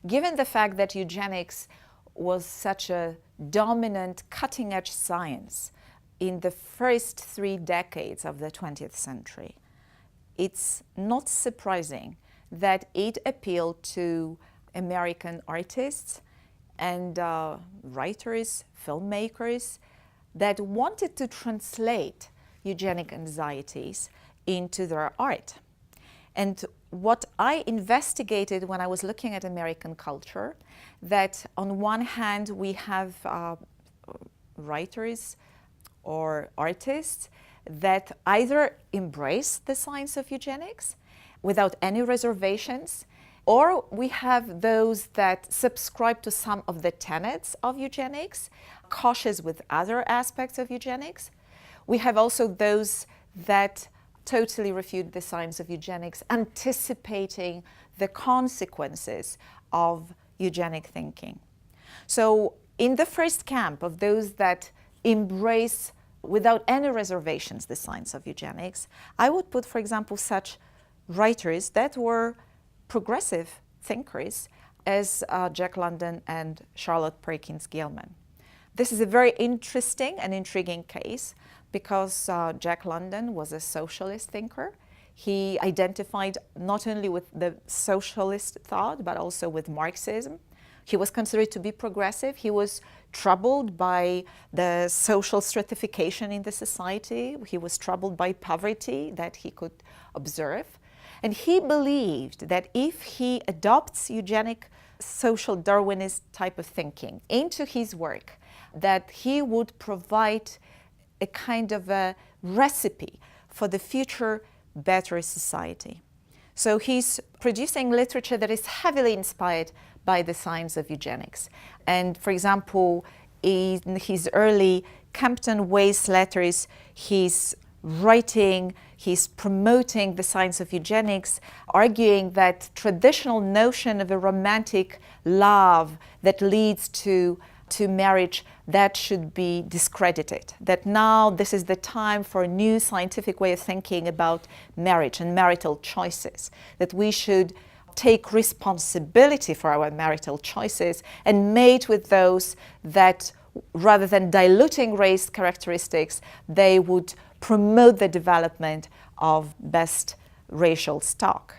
given the fact that eugenics was such a dominant, cutting-edge science in the first 3 decades of the 20th century, it's not surprising that it appealed to American artists and writers, filmmakers that wanted to translate eugenic anxieties into their art. And what I investigated when I was looking at American culture, that on one hand we have writers or artists that either embrace the science of eugenics without any reservations, or we have those that subscribe to some of the tenets of eugenics, cautious with other aspects of eugenics. We have also those that totally refute the science of eugenics, anticipating the consequences of eugenic thinking. So in the first camp of those that embrace without any reservations the science of eugenics, I would put, for example, such writers that were progressive thinkers as Jack London and Charlotte Perkins Gilman. This is a very interesting and intriguing case because Jack London was a socialist thinker. He identified not only with the socialist thought, but also with Marxism. He was considered to be progressive. He was troubled by the social stratification in the society. He was troubled by poverty that he could observe. And he believed that if he adopts eugenic social Darwinist type of thinking into his work, that he would provide a kind of a recipe for the future better society. So he's producing literature that is heavily inspired by the science of eugenics. And for example, in his early Campton Ways letters, he's promoting the science of eugenics, arguing that traditional notion of a romantic love that leads to marriage, that should be discredited. That now this is the time for a new scientific way of thinking about marriage and marital choices. That we should take responsibility for our marital choices and mate with those that, rather than diluting race characteristics, they would promote the development of best racial stock.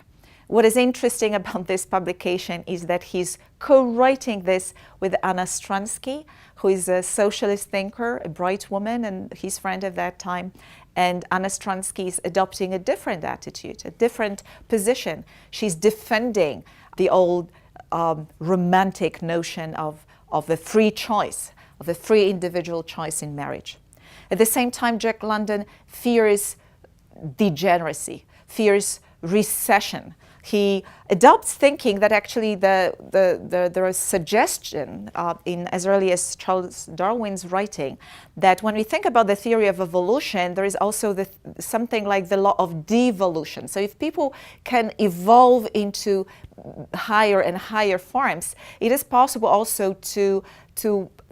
What is interesting about this publication is that he's co-writing this with Anna Stransky, who is a socialist thinker, a bright woman, and his friend at that time. And Anna Stransky is adopting a different attitude, a different position. She's defending the old romantic notion of a free choice, of a free individual choice in marriage. At the same time, Jack London fears degeneracy, fears recession. He adopts thinking that actually there is suggestion in as early as Charles Darwin's writing that when we think about the theory of evolution, there is also something like the law of devolution. So if people can evolve into higher and higher forms, it is possible also to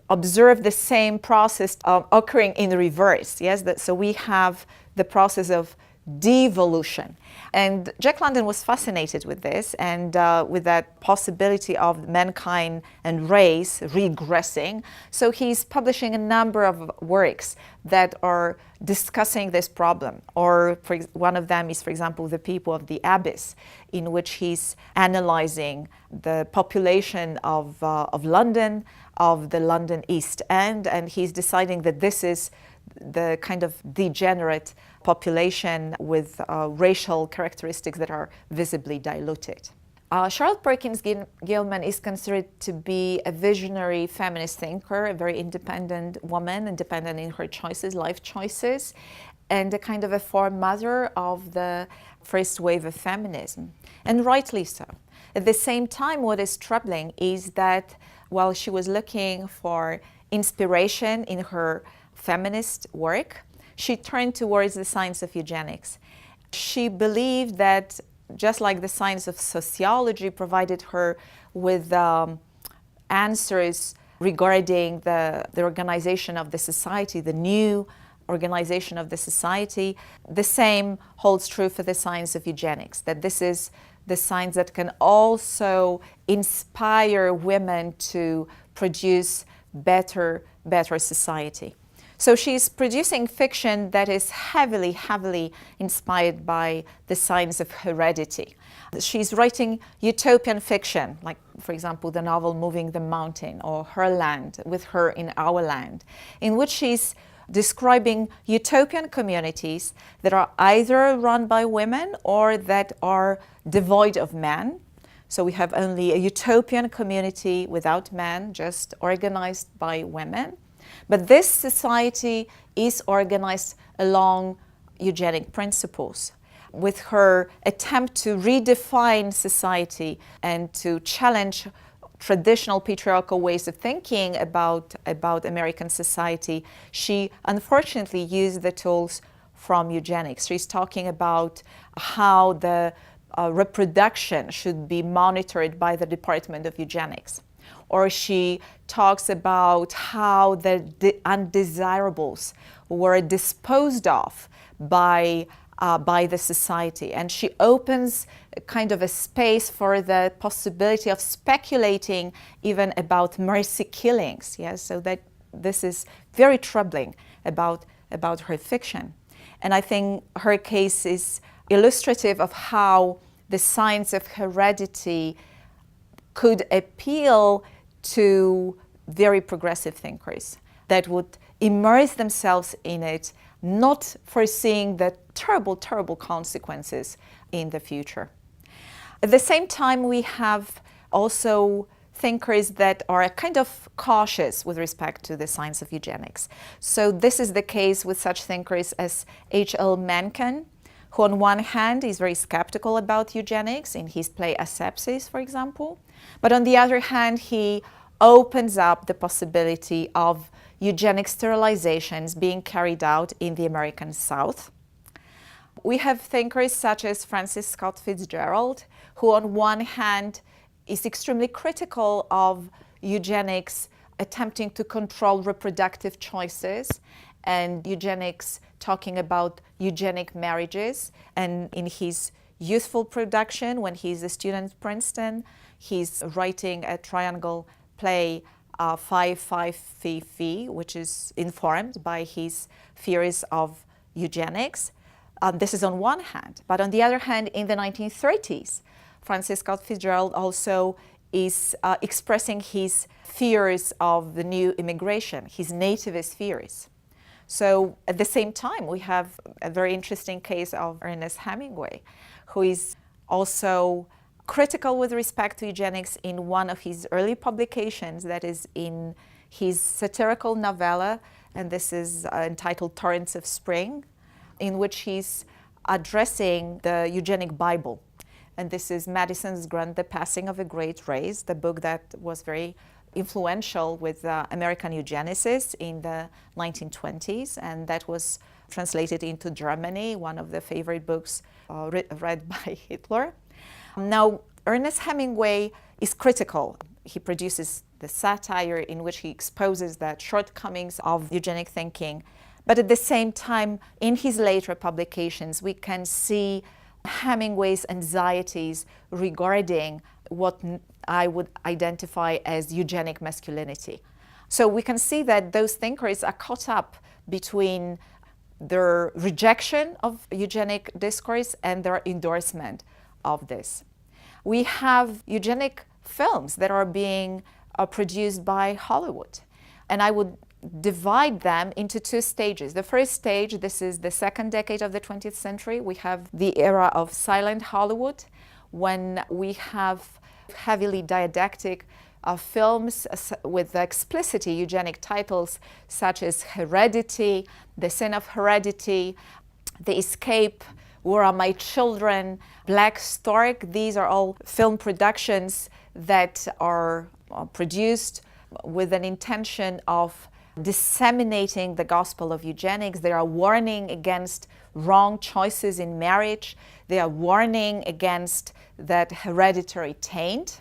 observe the same process occurring in reverse. Yes, so we have the process of devolution. And Jack London was fascinated with this and with that possibility of mankind and race regressing. So he's publishing a number of works that are discussing this problem. Or one of them is, for example, The People of the Abyss, in which he's analyzing the population of London, of the London East End, and he's deciding that this is the kind of degenerate population with racial characteristics that are visibly diluted. Charlotte Perkins Gilman is considered to be a visionary feminist thinker, a very independent woman, independent in her choices, life choices, and a kind of a foremother of the first wave of feminism, and rightly so. At the same time, what is troubling is that while she was looking for inspiration in her feminist work, she turned towards the science of eugenics. She believed that just like the science of sociology provided her with answers regarding the organization of the society, the new organization of the society, the same holds true for the science of eugenics, that this is the science that can also inspire women to produce better society. So she's producing fiction that is heavily inspired by the science of heredity. She's writing utopian fiction, like, for example, the novel Moving the Mountain or Her Land, With Her in Our Land, in which she's describing utopian communities that are either run by women or that are devoid of men. So we have only a utopian community without men, just organized by women. But this society is organized along eugenic principles. With her attempt to redefine society and to challenge traditional patriarchal ways of thinking about American society, she unfortunately used the tools from eugenics. She's talking about how the reproduction should be monitored by the Department of Eugenics. Or she talks about how the undesirables were disposed of by the society. And she opens kind of a space for the possibility of speculating even about mercy killings. Yes? So that this is very troubling about her fiction. And I think her case is illustrative of how the science of heredity could appeal to very progressive thinkers that would immerse themselves in it, not foreseeing the terrible consequences in the future. At the same time, we have also thinkers that are kind of cautious with respect to the science of eugenics. So this is the case with such thinkers as H.L. Mencken, who on one hand is very skeptical about eugenics in his play Asepsis, for example, but on the other hand, he opens up the possibility of eugenic sterilizations being carried out in the American South. We have thinkers such as Francis Scott Fitzgerald, who on one hand is extremely critical of eugenics attempting to control reproductive choices, and eugenics talking about eugenic marriages. And in his youthful production, when he's a student at Princeton, he's writing a triangle play, 5-5-Fi-Fi, which is informed by his theories of eugenics. This is on one hand. But on the other hand, in the 1930s, Francis Scott Fitzgerald also is expressing his fears of the new immigration, his nativist theories. So at the same time, we have a very interesting case of Ernest Hemingway, who is also critical with respect to eugenics in one of his early publications, that is in his satirical novella, and this is entitled Torrents of Spring, in which he's addressing the eugenic Bible. And this is Madison's Grant, The Passing of a Great Race, the book that was very influential with American eugenicists in the 1920s, and that was translated into Germany, one of the favorite books read by Hitler. Now, Ernest Hemingway is critical. He produces the satire in which he exposes the shortcomings of eugenic thinking, but at the same time, in his later publications, we can see Hemingway's anxieties regarding what I would identify as eugenic masculinity. So we can see that those thinkers are caught up between their rejection of eugenic discourse and their endorsement of this. We have eugenic films that are being produced by Hollywood, and I would divide them into two stages. The first stage, this is the second decade of the 20th century. We have the era of silent Hollywood, when we have heavily didactic films with explicitly eugenic titles such as Heredity, The Sin of Heredity, The Escape, Where Are My Children, Black Stork. These are all film productions that are produced with an intention of disseminating the gospel of eugenics. They are warning against wrong choices in marriage. They are warning against that hereditary taint.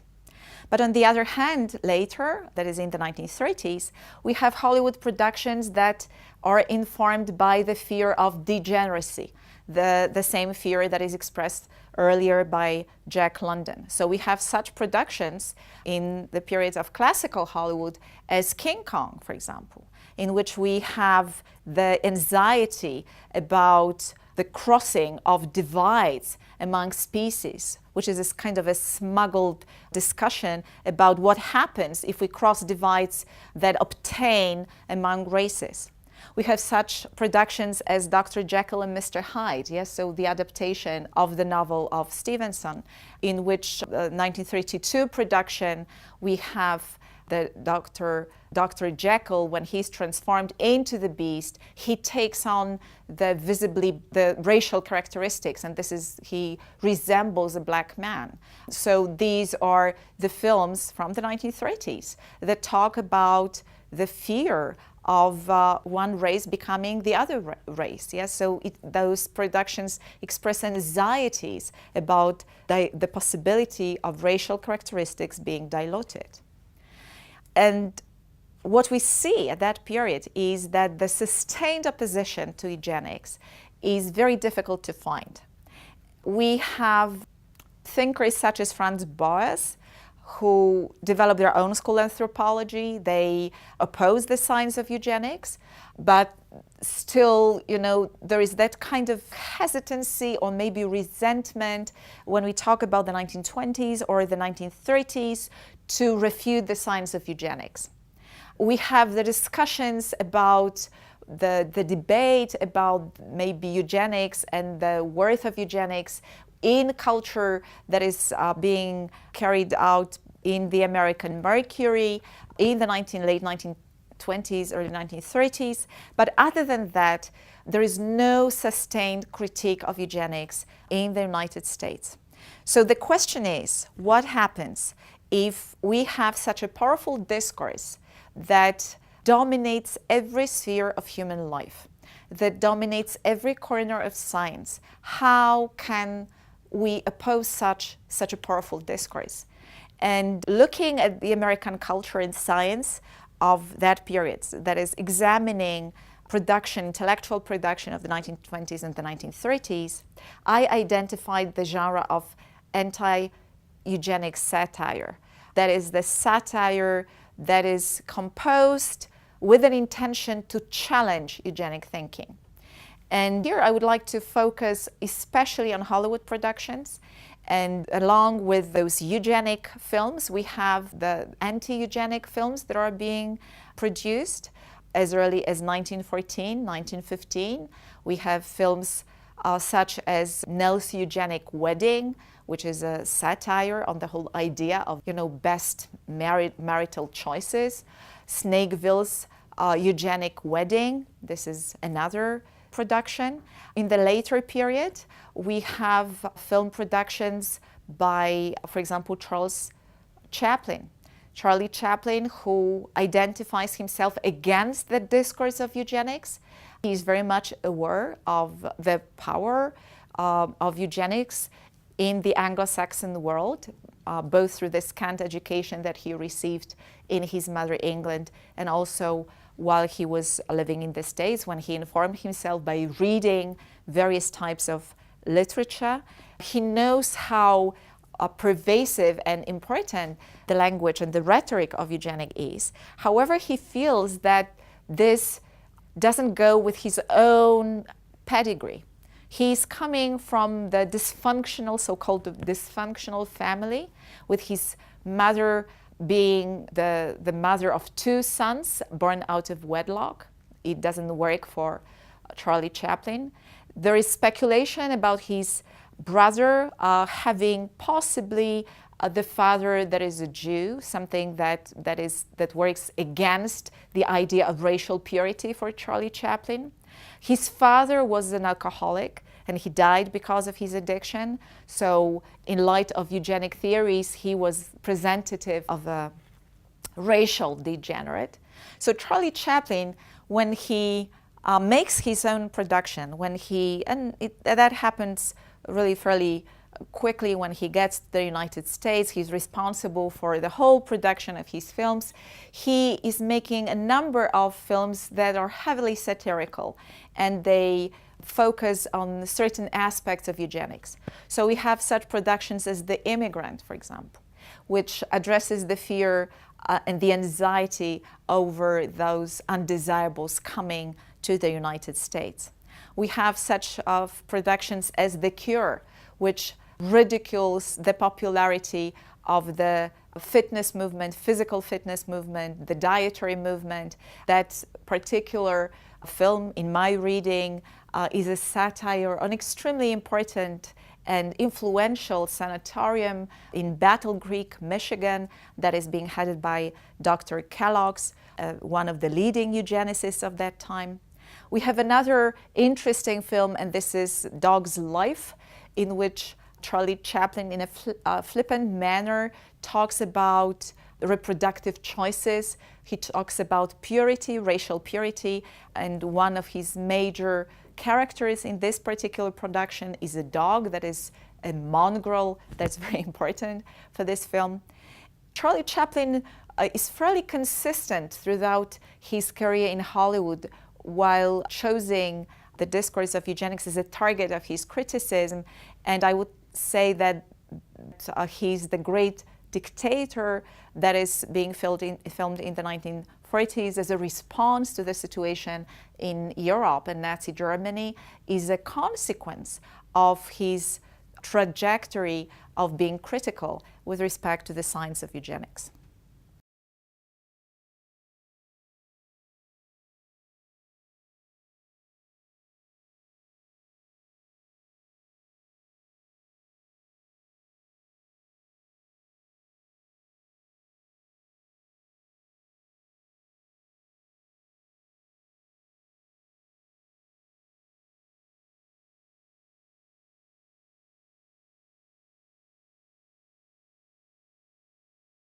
But on the other hand, later, that is in the 1930s, we have Hollywood productions that are informed by the fear of degeneracy, the same fear that is expressed earlier by Jack London. So we have such productions in the periods of classical Hollywood as King Kong, for example, in which we have the anxiety about the crossing of divides among species, which is this kind of a smuggled discussion about what happens if we cross divides that obtain among races. We have such productions as Dr. Jekyll and Mr. Hyde, yes, so the adaptation of the novel of Stevenson, in which 1932 production, we have the Dr. Jekyll, when he's transformed into the beast, he takes on the racial characteristics, and he resembles a black man. So these are the films from the 1930s that talk about the fear of one race becoming the other race. Yes? So those productions express anxieties about the possibility of racial characteristics being diluted. And what we see at that period is that the sustained opposition to eugenics is very difficult to find. We have thinkers such as Franz Boas, who developed their own school of anthropology. They oppose the science of eugenics, but still, there is that kind of hesitancy or maybe resentment when we talk about the 1920s or the 1930s to refute the science of eugenics. We have the discussions about the debate about maybe eugenics and the worth of eugenics in culture that is being carried out in the American Mercury in the late 1920s, early 1930s. But other than that, there is no sustained critique of eugenics in the United States. So the question is, what happens if we have such a powerful discourse that dominates every sphere of human life, that dominates every corner of science? How can we oppose such a powerful discourse? And looking at the American culture and science of that period, that is examining production, intellectual production of the 1920s and the 1930s, I identified the genre of anti-eugenic satire. That is the satire that is composed with an intention to challenge eugenic thinking. And here I would like to focus especially on Hollywood productions. And along with those eugenic films, we have the anti-eugenic films that are being produced as early as 1914, 1915. We have films such as Nell's Eugenic Wedding, which is a satire on the whole idea of, best marital choices. Snakeville's Eugenic Wedding, this is another production. In the later period, we have film productions by, for example, Charlie Chaplin, who identifies himself against the discourse of eugenics. He is very much aware of the power of eugenics in the Anglo-Saxon world, both through the scant education that he received in his mother England and also while he was living in the States, when he informed himself by reading various types of literature. He knows how pervasive and important the language and the rhetoric of eugenics is. However, he feels that this doesn't go with his own pedigree. He's coming from the dysfunctional, so-called dysfunctional family, with his mother being the mother of two sons born out of wedlock. It doesn't work for Charlie Chaplin. There is speculation about his brother having possibly the father that is a Jew, something that works against the idea of racial purity for Charlie Chaplin. His father was an alcoholic, and he died because of his addiction. So in light of eugenic theories, he was representative of a racial degenerate. So Charlie Chaplin, when he makes his own production, that happens really fairly quickly when he gets to the United States, he's responsible for the whole production of his films. He is making a number of films that are heavily satirical, and they focus on certain aspects of eugenics. So we have such productions as The Immigrant, for example, which addresses the fear and the anxiety over those undesirables coming to the United States. We have such productions as The Cure, which ridicules the popularity of the fitness movement, physical fitness movement, the dietary movement. That particular film, in my reading, is a satire on extremely important and influential sanatorium in Battle Creek, Michigan, that is being headed by Dr. Kellogg's, one of the leading eugenicists of that time. We have another interesting film, and this is Dog's Life, in which Charlie Chaplin, in a flippant manner, talks about reproductive choices. He talks about purity, racial purity, and one of his major characters in this particular production is a dog that is a mongrel. That's very important for this film. Charlie Chaplin is fairly consistent throughout his career in Hollywood, while choosing the discourse of eugenics as a target of his criticism. And I would say that he's the great dictator that is being filmed in the 1940s as a response to the situation in Europe and Nazi Germany, is a consequence of his trajectory of being critical with respect to the science of eugenics.